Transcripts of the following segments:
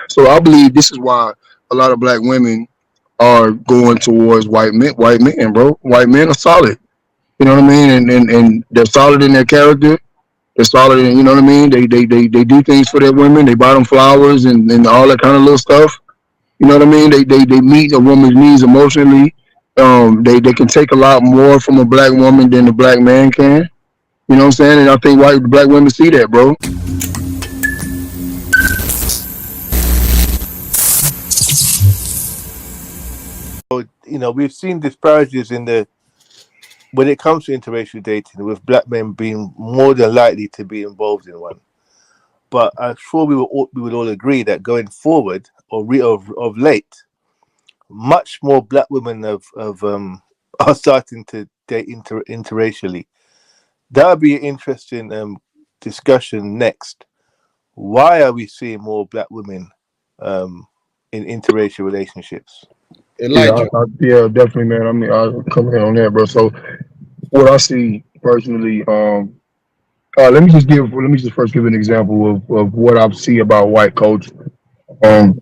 So I believe this is why a lot of black women are going towards white men. White men, bro. White men are solid. You know what I mean? And they're solid in their character. They're solid in, you know what I mean? They do things for their women. They buy them flowers and all that kind of little stuff. You know what I mean? They meet a woman's needs emotionally. They can take a lot more from a black woman than a black man can. You know what I'm saying? And I think white black women see that, bro. So, we've seen disparities in the when it comes to interracial dating, with black men being more than likely to be involved in one. But I'm sure we would all agree that going forward, of late, much more black women are starting to date interracially. That would be an interesting discussion next. Why are we seeing more black women um, in interracial relationships? Yeah, Elijah. yeah, definitely, man. I mean, I'll come in on that, bro. So what I see personally, let me just first give an example of what I see about white culture, um,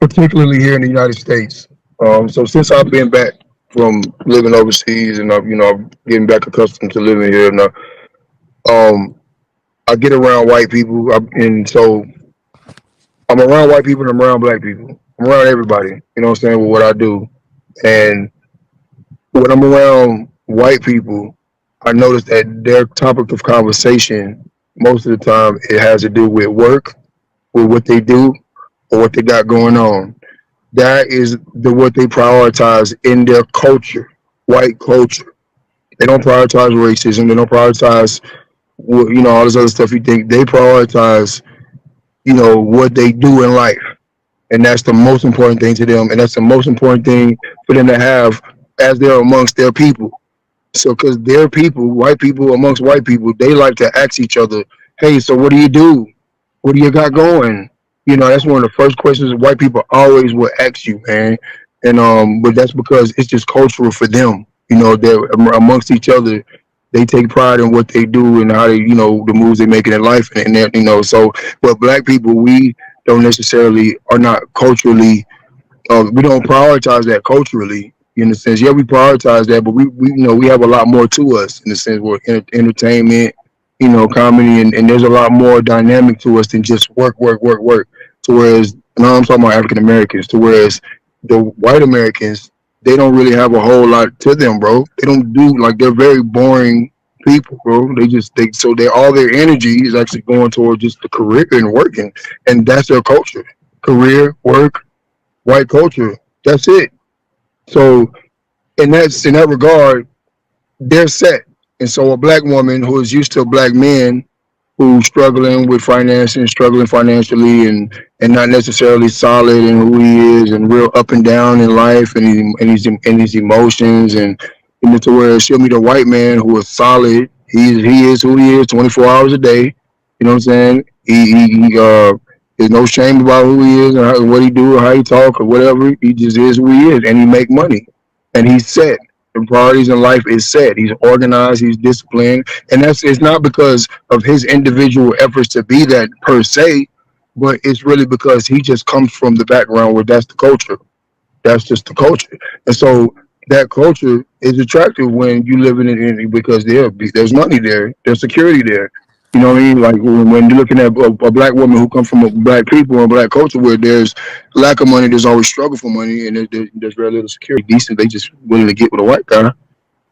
particularly here in the United States. So since I've been back from living overseas and I'm getting back accustomed to living here now, um, I get around white people, and so I'm around white people and I'm around black people. I'm around everybody. You know what I'm saying with what I do, and when I'm around white people, I notice that their topic of conversation most of the time it has to do with work, with what they do, or what they got going on. That is what they prioritize in their culture, white culture. They don't prioritize racism. They don't prioritize all this other stuff. You think they prioritize what they do in life, and that's the most important thing to them, and that's the most important thing for them to have as they're amongst their people. So, because their people, white people amongst white people, they like to ask each other, "Hey, so what do you do? What do you got going?" That's one of the first questions white people always will ask you, man. And but that's because it's just cultural for them. They're amongst each other. They take pride in what they do and how they, the moves they make in their life, and that, So, but black people, we don't necessarily are not culturally we don't prioritize that culturally in the sense. Yeah, we prioritize that, but we we have a lot more to us in the sense we're entertainment, comedy, and there's a lot more dynamic to us than just work, work, work, work. To whereas now I'm talking about African Americans. To whereas the white Americans, they don't really have a whole lot to them, bro. They don't do like they're very boring people, bro. They so they all their energy is actually going toward just the career and working, and that's their culture. Career, work, white culture. That's it. So in that regard, they're set. And so a black woman who is used to a black man who's struggling with financing, struggling financially, and not necessarily solid in who he is, and real up and down in life, and his emotions, and to where she'll meet a white man who is solid. He is who he is, 24 hours a day. You know what I'm saying? There's no shame about who he is, or what he do, or how he talk, or whatever. He just is who he is, and he make money, and he's set. The priorities in life is set. He's organized. He's disciplined, and it's not because of his individual efforts to be that per se, but it's really because he just comes from the background where that's the culture. That's just the culture, and so that culture is attractive when you live in it because there's money there, there's security there. You know what I mean? Like when you're looking at a black woman who comes from a black people and black culture where there's lack of money, there's always struggle for money, and there's very little security. Decent, they just willing to get with a white guy.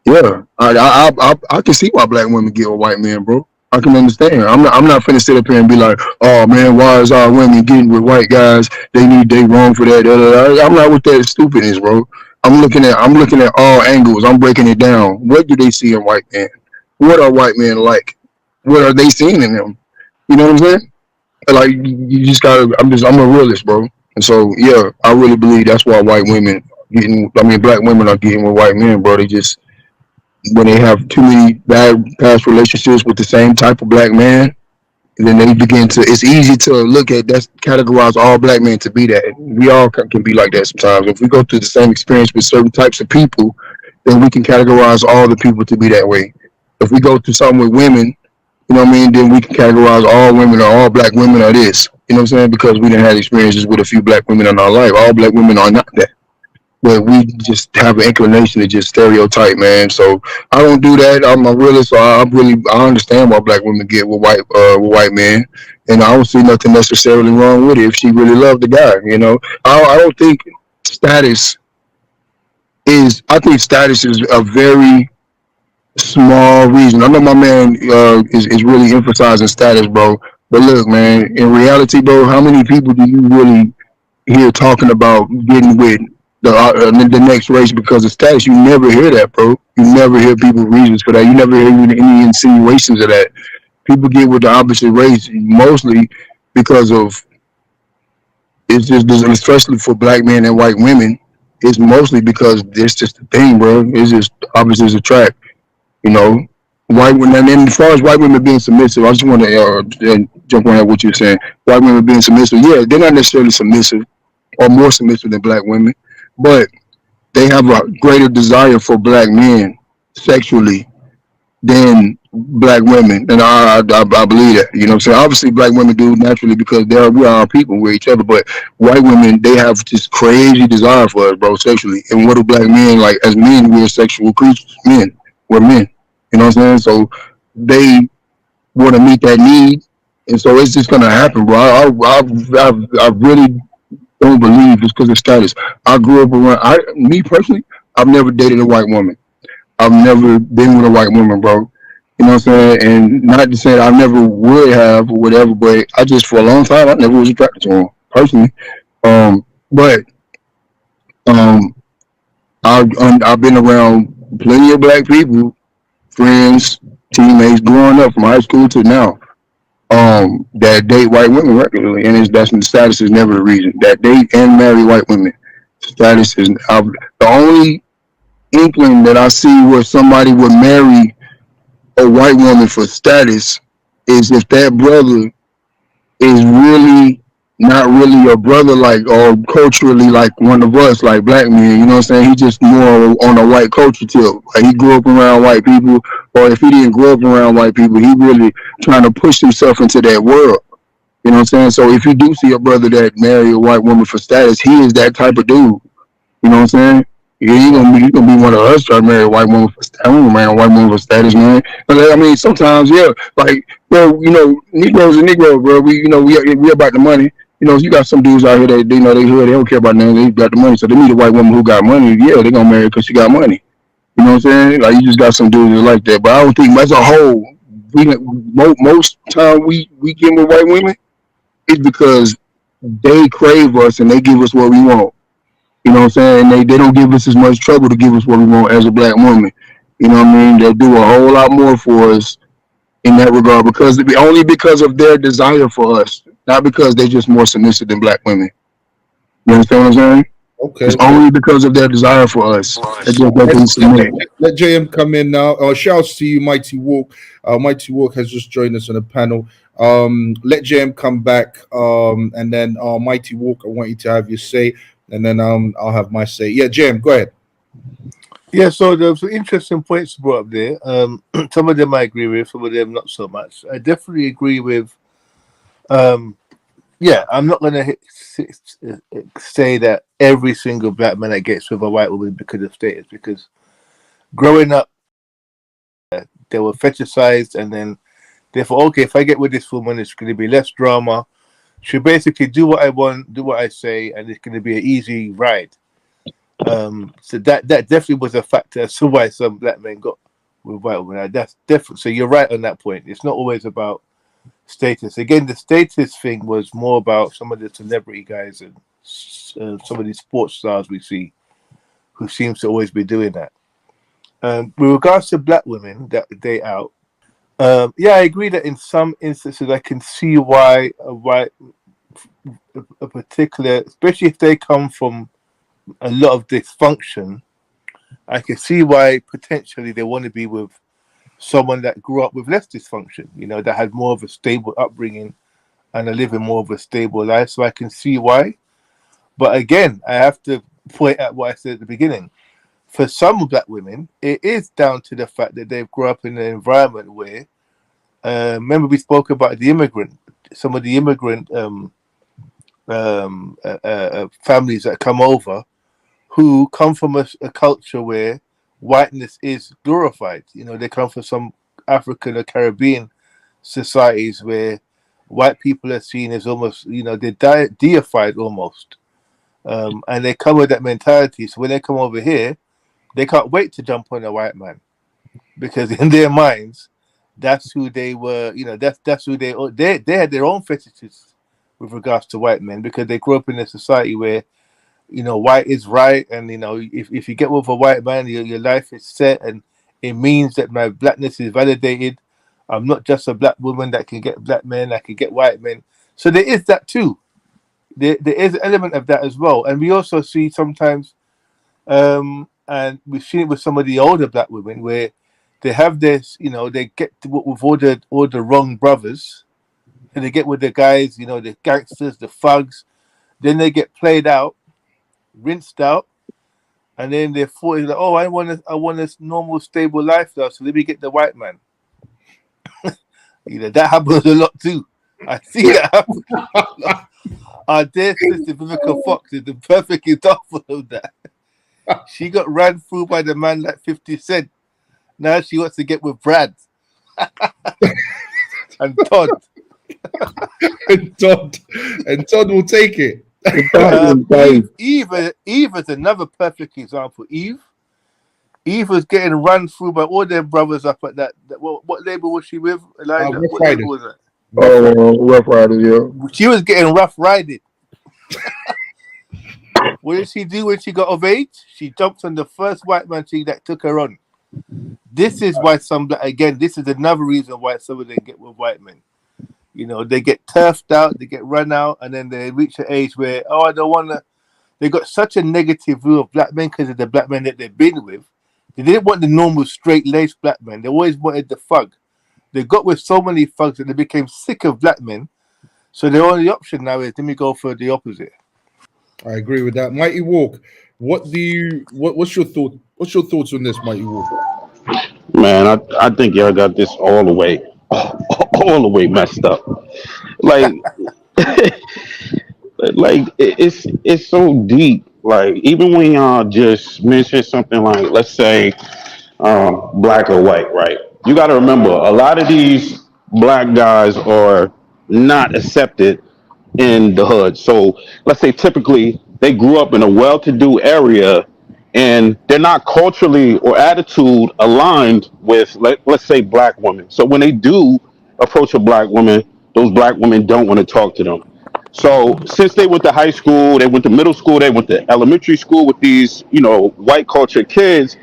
Yeah, I can see why black women get with white men, bro. I can understand. I'm not finna sit up here and be like, oh man, why is our women getting with white guys? They wrong for that. Da, da, da. I'm not with that stupidness, bro. I'm looking at all angles. I'm breaking it down. What do they see in white men? What are white men like? What are they seeing in them? You know what I'm saying? Like you just gotta. I'm a realist, bro. And so yeah, I really believe that's why white women black women are getting with white men, bro. They just when they have too many bad past relationships with the same type of black man, and then they begin to. It's easy to look at that, categorize all black men to be that. We all can be like that sometimes. If we go through the same experience with certain types of people, then we can categorize all the people to be that way. If we go through something with women, You know what I mean? Then we can categorize all women or all black women are this. You know what I'm saying? Because we didn't have experiences with a few black women in our life. All black women are not that. But we just have an inclination to just stereotype, man. So I don't do that. I'm a realist, so I understand why black women get with white men, and I don't see nothing necessarily wrong with it if she really loved the guy. You know, I don't think status I think status is a very small reason. I know my man is really emphasizing status, bro. But look, man, in reality, bro, how many people do you really hear talking about getting with the next race because of status? You never hear that, bro. You never hear people reasons for that. You never hear any insinuations of that. People get with the opposite race mostly because of it's just especially for black men and white women. It's mostly because it's just the thing, bro. It's just opposites attract. You know, white women. And as far as white women being submissive, I just want to jump on what you're saying. White women being submissive, yeah, they're not necessarily submissive or more submissive than black women, but they have a greater desire for black men sexually than black women, and I believe that. You know what I'm saying? Obviously, black women do naturally because we are people, we're each other. But white women, they have this crazy desire for us, bro, sexually. And what do black men like? As men, we're sexual creatures. Men, we're men. You know what I'm saying? So they want to meet that need, and so it's just gonna happen, bro. I really don't believe it's because of status. I grew up around. Me personally, I've never dated a white woman. I've never been with a white woman, bro. You know what I'm saying? And not to say that I never would have or whatever, but I just for a long time I never was attracted to them personally. But um, I've been around plenty of black people, friends, teammates, growing up from high school to now. That date white women regularly, and that's the status is never the reason. That date and marry white women, status is the only inkling that I see where somebody would marry a white woman for status is if that brother is really not really a brother like or culturally like one of us like black men, you know what I'm saying? He just more on a white culture tip. Like he grew up around white people, or if he didn't grow up around white people, he really trying to push himself into that world. You know what I'm saying? So if you do see a brother that marry a white woman for status, he is that type of dude. You know what I'm saying? Yeah, you gonna be one of us trying to marry a white woman for status. I don't marry a white woman for status, man. But I mean, sometimes, yeah, like, bro, Negroes and Negroes, bro. We about the money. You know, you got some dudes out here that they hood, they don't care about nothing. They got the money, so they meet a white woman who got money. Yeah, they gonna marry because she got money. You know what I'm saying? Like you just got some dudes that like that. But I don't think as a whole, most time we get with white women, it's because they crave us and they give us what we want. You know what I'm saying? They don't give us as much trouble to give us what we want as a black woman. You know what I mean? They do a whole lot more for us in that regard only because of their desire for us, not because they're just more submissive than black women. You understand what I'm saying? Okay, It's okay. only because of their desire for us that they submit. Let JM come in now. Shouts to you, Mighty Walk. Mighty Walk has just joined us on the panel. Let JM come back, and then Mighty Walk, I want you to have your say, and then I'll have my say. Yeah, JM, go ahead. Yeah, so there were some interesting points brought up there. Some of them I agree with, some of them not so much. I definitely agree with. Um, yeah, I'm not going to say that every single black man that gets with a white woman because of status, because growing up, they were fetishized, and then they thought, okay, if I get with this woman, it's going to be less drama. She'll basically do what I want, do what I say, and it's going to be an easy ride. So that definitely was a factor as to why some black men got with white women. That's different. So you're right on that point. It's not always about status. Again, the status thing was more about some of the celebrity guys and some of these sports stars we see who seems to always be doing that. With regards to black women that day out, yeah, I agree that in some instances I can see why a particular, especially if they come from a lot of dysfunction, I can see why potentially they want to be with someone that grew up with less dysfunction, that had more of a stable upbringing and are living more of a stable life. So I can see why. But again, I have to point out what I said at the beginning. For some black women, it is down to the fact that they've grown up in an environment where Remember we spoke about the immigrant, some of the immigrant families that come over who come from a culture where whiteness is glorified. You know, they come from some African or Caribbean societies where white people are seen as almost, you know, they're deified almost. And they come with that mentality. So when they come over here, they can't wait to jump on a white man because in their minds, that's who they were. You know, that's who they had their own fetishes with regards to white men because they grew up in a society where white is right, and if you get with a white man, your life is set, and it means that my blackness is validated. I'm not just a black woman that can get black men, I can get white men. So there is that too. There is an element of that as well, and we also see sometimes, and we've seen it with some of the older black women where they have this, they get with all the wrong brothers, and they get with the guys, the gangsters, the thugs. Then they get played out, rinsed out, and then they're like, oh, I want a normal, stable lifestyle. So let me get the white man. That happens a lot too. I see that happen a lot. Our dear sister Vivica Fox is the perfect example of that. She got ran through by the man like 50 Cent. Now she wants to get with Brad and Todd. and Todd will take it. Eve is another perfect example. Eve was getting run through by all their brothers up at that. What label was she with, Elijah? Rough What Riders. label was that? Oh, Rough Riders, yeah. She was getting rough rided. What did she do when she got of age? She jumped on the first white man that took her on. This is why this is another reason why some of them get with white men. They get turfed out, they get run out, and then they reach an age where, oh, I don't want to. They got such a negative view of black men because of the black men that they've been with. They didn't want the normal straight-laced black men. They always wanted the thug. They got with so many thugs that they became sick of black men. So the only option now is let me go for the opposite. I agree with that. Mighty Walk. What's your thought? What's your thoughts on this, Mighty Walk? Man, I think y'all got this all the way messed up. Like, it's so deep. Like, even when y'all just mention something like, let's say, black or white, right? You got to remember, a lot of these black guys are not accepted in the hood. So let's say typically they grew up in a well-to-do area and they're not culturally or attitude aligned with, let's say, black women. So when they do approach a black woman, those black women don't want to talk to them. So since they went to high school, they went to middle school, they went to elementary school with these, white culture kids,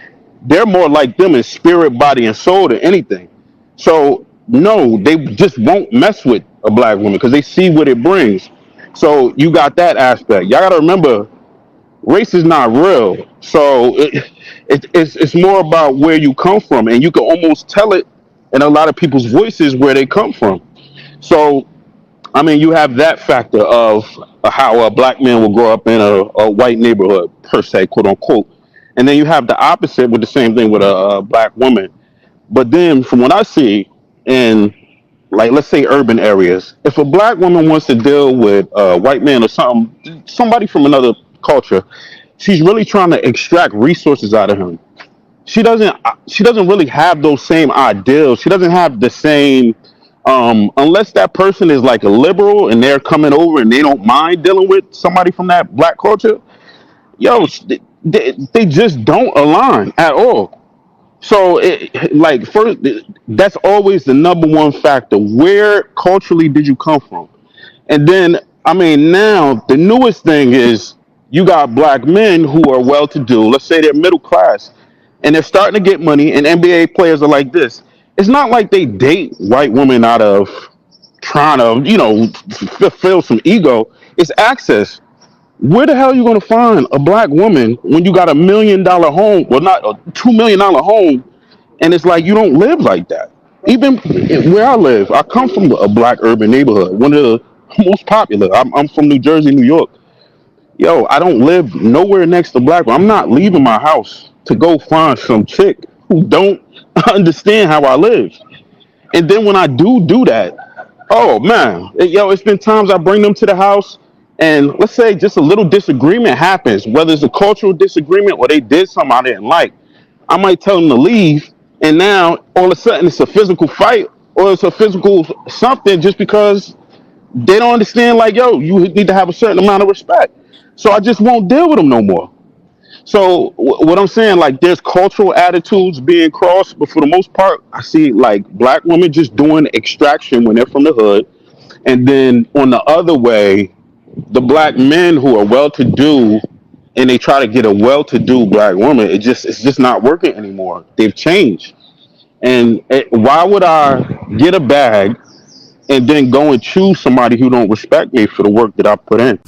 they're more like them in spirit, body, and soul than anything. So no, they just won't mess with a black woman because they see what it brings. So you got that aspect. Y'all got to remember, race is not real. So it's more about where you come from, and you can almost tell it in a lot of people's voices where they come from. So I mean, you have that factor of how a black man will grow up in a white neighborhood per se, quote unquote, and then you have the opposite with the same thing with a black woman. But then, from what I see in, like, let's say urban areas, if a black woman wants to deal with a white man or somebody from another culture, she's really trying to extract resources out of him. She doesn't really have those same ideals. She doesn't have the same, unless that person is like a liberal and they're coming over and they don't mind dealing with somebody from that black culture. Yo, they just don't align at all. So, like, first, that's always the number one factor. Where culturally did you come from? And then, I mean, now the newest thing is you got black men who are well to do. Let's say they're middle class and they're starting to get money, and NBA players are like this. It's not like they date white women out of trying to, fulfill some ego. It's access. Where the hell are you going to find a black woman when you got $1 million home, well, not a $2 million home, and it's like you don't live like that. Even where I live, I come from a black urban neighborhood, one of the most popular. I'm from New Jersey, New York. Yo, I don't live nowhere next to black. I'm not leaving my house to go find some chick who don't understand how I live. And then when I do that, oh man, it's been times I bring them to the house, and let's say just a little disagreement happens, whether it's a cultural disagreement or they did something I didn't like. I might tell them to leave, and now all of a sudden it's a physical fight or it's a physical something just because they don't understand. Like, yo, you need to have a certain amount of respect. So I just won't deal with them no more. So what I'm saying, like, there's cultural attitudes being crossed, but for the most part, I see like black women just doing extraction when they're from the hood, and then on the other way, the black men who are well-to-do and they try to get a well-to-do black woman, it's just not working anymore. They've changed, and why would I get a bag and then go and choose somebody who don't respect me for the work that I put in?